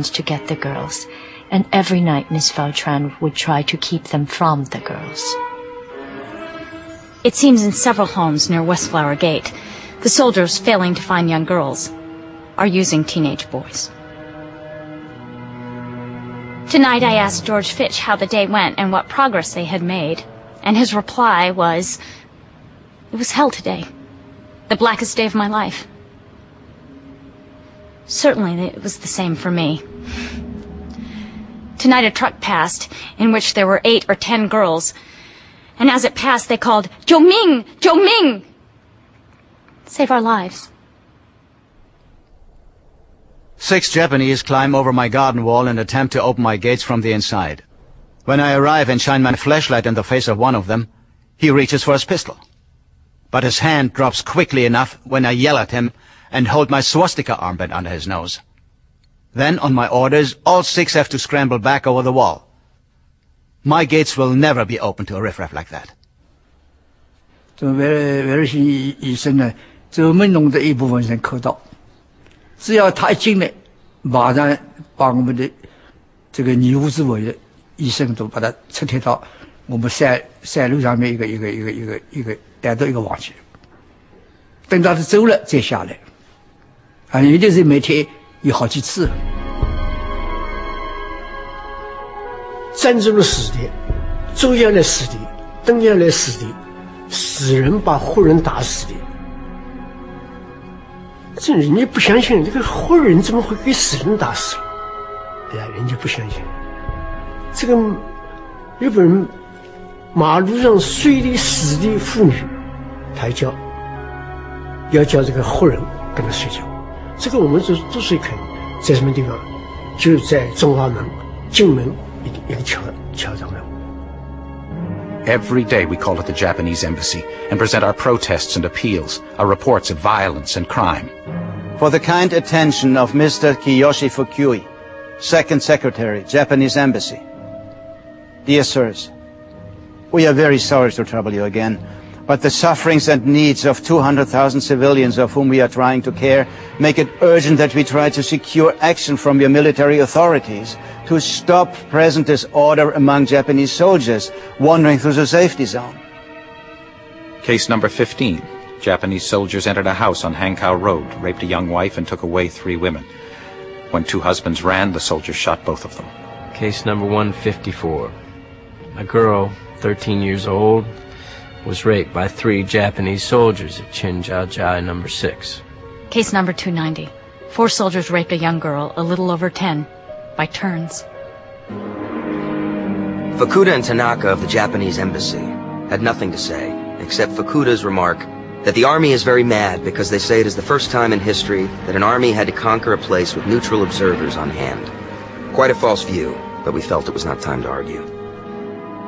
to get the girls, and every night Miss Vautrin would try to keep them from the girls. It seems in several homes near Westflower Gate, the soldiers, failing to find young girls, are using teenage boys. Tonight I asked George Fitch how the day went and what progress they had made, and his reply was, "It was hell today. The blackest day of my life." Certainly it was the same for me. Tonight a truck passed, in which there were 8 or 10 girls, and as it passed they called, "Zhou Ming! Zhou Ming!" Save our lives. 6 Japanese climb over my garden wall and attempt to open my gates from the inside. When I arrive and shine my flashlight in the face of one of them, he reaches for his pistol. But his hand drops quickly enough when I yell at him and hold my swastika armband under his nose. Then, on my orders, all 6 have to scramble back over the wall. My gates will never be open to a riffraff like that. 这威尔逊医生呢，这门弄的一部分人口到，只要他一进来，马上把我们的这个女护士委的医生都把他撤退到我们山路上面一个带到一个房去，等到他走了再下来。啊，有的是每天有好几次。战争的死的，周扬来死的，邓扬来死的，死人把活人打死的。这人家不相信，这个活人怎么会给死人打死了？对呀，人家不相信。这个日本人马路上睡的死的妇女，他要叫这个活人跟他睡觉。这个我们都是看，在什么地方？就在中华门进门一个桥上面。 Every day we call at the Japanese embassy and present our protests and appeals, our reports of violence and crime. For the kind attention of Mr. Kiyoshi Fukui, Second Secretary, Japanese Embassy. Dear sirs, we are very sorry to trouble you again, but the sufferings and needs of 200,000 civilians of whom we are trying to care make it urgent that we try to secure action from your military authorities to stop present disorder among Japanese soldiers wandering through the safety zone. Case number 15. Japanese soldiers entered a house on Hankow Road, raped a young wife and took away 3 women. When 2 husbands ran, the soldiers shot both of them. Case number 154. A girl, 13 years old, was raped by 3 Japanese soldiers at Chinjiajai number 6. Case number 290. 4 soldiers raped a young girl, a little over 10, by turns. Fukuda and Tanaka of the Japanese embassy had nothing to say, except Fukuda's remark that the army is very mad because they say it is the first time in history that an army had to conquer a place with neutral observers on hand. Quite a false view, but we felt it was not time to argue.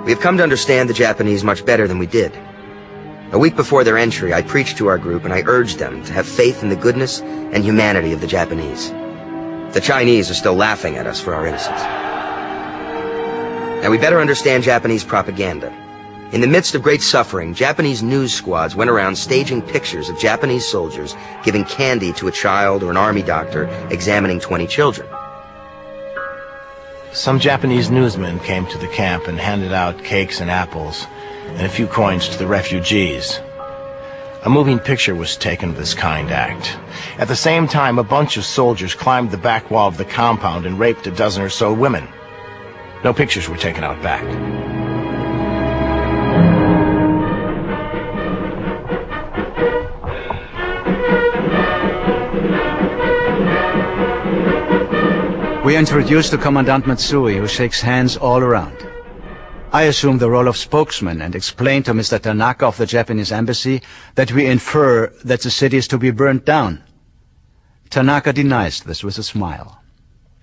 We have come to understand the Japanese much better than we did. A week before their entry, I preached to our group and I urged them to have faith in the goodness and humanity of the Japanese. The Chinese are still laughing at us for our innocence. Now we better understand Japanese propaganda. In the midst of great suffering, Japanese news squads went around staging pictures of Japanese soldiers giving candy to a child or an army doctor examining 20 children. Some Japanese newsmen came to the camp and handed out cakes and apples and a few coins to the refugees. A moving picture was taken of this kind act. At the same time, a bunch of soldiers climbed the back wall of the compound and raped a dozen or so women. No pictures were taken out back. We introduce to Commandant Matsui, who shakes hands all around. I assume the role of spokesman and explain to Mr. Tanaka of the Japanese embassy that we infer that the city is to be burnt down. Tanaka denies this with a smile.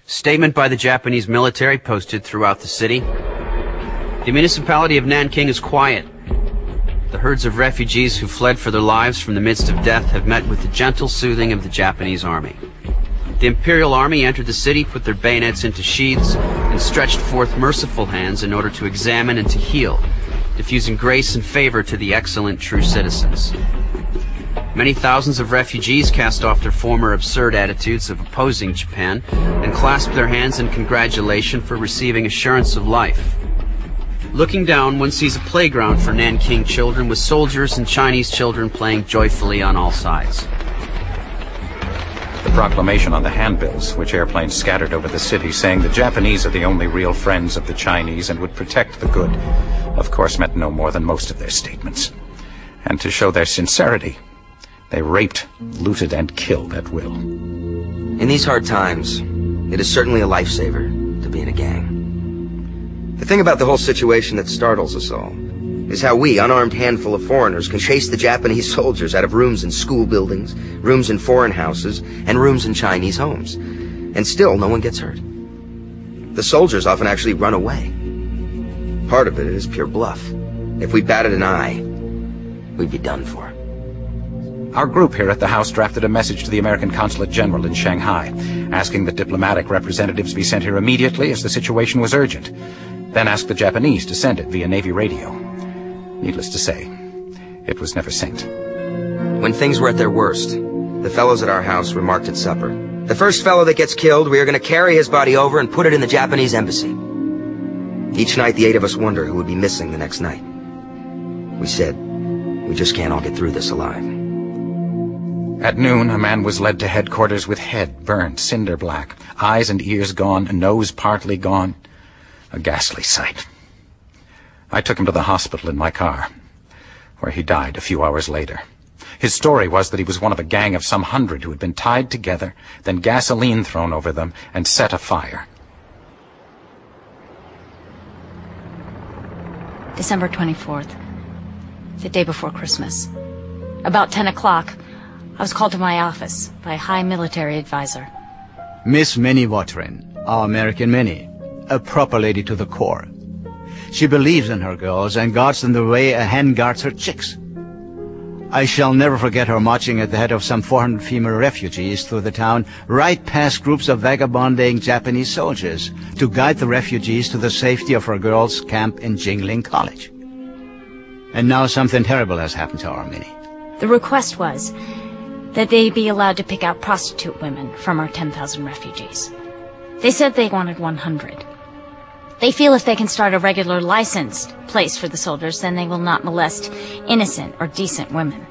Statement by the Japanese military posted throughout the city. The municipality of Nanking is quiet. The herds of refugees who fled for their lives from the midst of death have met with the gentle soothing of the Japanese army. The Imperial Army entered the city, put their bayonets into sheaths, and stretched forth merciful hands in order to examine and to heal, diffusing grace and favor to the excellent true citizens. Many thousands of refugees cast off their former absurd attitudes of opposing Japan and clasped their hands in congratulation for receiving assurance of life. Looking down, one sees a playground for Nanking children with soldiers and Chinese children playing joyfully on all sides. The proclamation on the handbills, which airplanes scattered over the city, saying the Japanese are the only real friends of the Chinese and would protect the good, of course meant no more than most of their statements. And to show their sincerity, they raped, looted, and killed at will. In these hard times, it is certainly a lifesaver to be in a gang. The thing about the whole situation that startles us all is how we, unarmed handful of foreigners, can chase the Japanese soldiers out of rooms in school buildings, rooms in foreign houses, and rooms in Chinese homes. And still, no one gets hurt. The soldiers often actually run away. Part of it is pure bluff. If we batted an eye, we'd be done for. Our group here at the House drafted a message to the American Consulate General in Shanghai, asking that diplomatic representatives be sent here immediately as the situation was urgent. Then asked the Japanese to send it via Navy radio. Needless to say, it was never sent. When things were at their worst, the fellows at our house remarked at supper, "The first fellow that gets killed, we are going to carry his body over and put it in the Japanese embassy." Each night, the 8 of us wonder who would be missing the next night. We said, we just can't all get through this alive. At noon, a man was led to headquarters with head burned cinder black, eyes and ears gone, a nose partly gone. A ghastly sight. I took him to the hospital in my car, where he died a few hours later. His story was that he was one of a gang of some 100 who had been tied together, then gasoline thrown over them, and set afire. December 24th, the day before Christmas. About 10 o'clock, I was called to my office by a high military advisor. Miss Minnie Watrin, our American Minnie, a proper lady to the core. She believes in her girls and guards them the way a hen guards her chicks. I shall never forget her marching at the head of some 400 female refugees through the town, right past groups of vagabonding Japanese soldiers, to guide the refugees to the safety of her girls' camp in Jingling College. And now something terrible has happened to our Minnie. The request was that they be allowed to pick out prostitute women from our 10,000 refugees. They said they wanted 100. They feel if they can start a regular licensed place for the soldiers, then they will not molest innocent or decent women.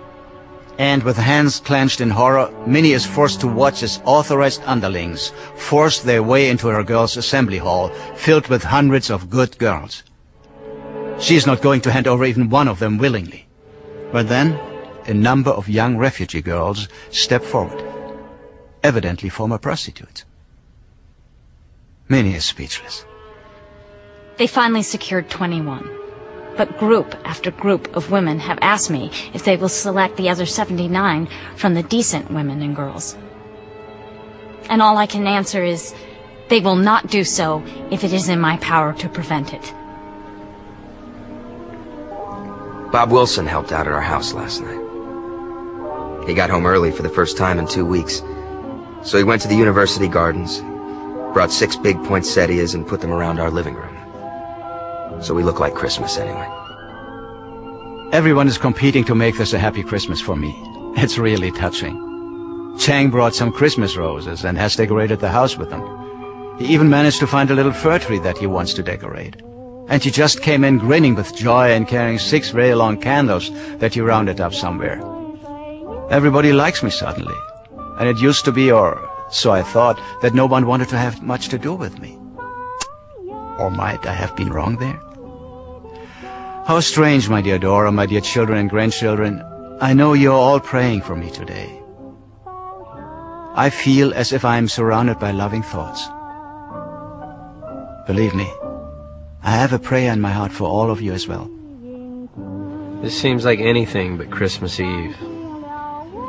And with hands clenched in horror, Minnie is forced to watch as authorized underlings force their way into her girls' assembly hall, filled with hundreds of good girls. She is not going to hand over even one of them willingly. But then, a number of young refugee girls step forward, evidently former prostitutes. Minnie is speechless. They finally secured 21. But group after group of women have asked me if they will select the other 79 from the decent women and girls. And all I can answer is, they will not do so if it is in my power to prevent it. Bob Wilson helped out at our house last night. He got home early for the first time in 2 weeks, so he went to the university gardens, brought 6 big poinsettias and put them around our living room. So we look like Christmas anyway. Everyone is competing to make this a happy Christmas for me. It's really touching. Chang brought some Christmas roses and has decorated the house with them. He even managed to find a little fir tree that he wants to decorate. And he just came in grinning with joy and carrying 6 very long candles that he rounded up somewhere. Everybody likes me suddenly. And it used to be, or so I thought, that no one wanted to have much to do with me. Or might I have been wrong there? How strange, my dear Dora, my dear children and grandchildren. I know you're all praying for me today. I feel as if I am surrounded by loving thoughts. Believe me, I have a prayer in my heart for all of you as well. This seems like anything but Christmas Eve.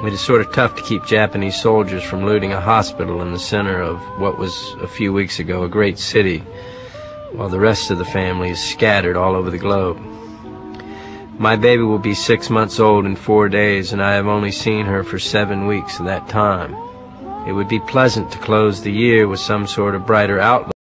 It is sort of tough to keep Japanese soldiers from looting a hospital in the center of what was, a few weeks ago, a great city, while the rest of the family is scattered all over the globe. My baby will be 6 months old in 4 days, and I have only seen her for 7 weeks of that time. It would be pleasant to close the year with some sort of brighter outlook.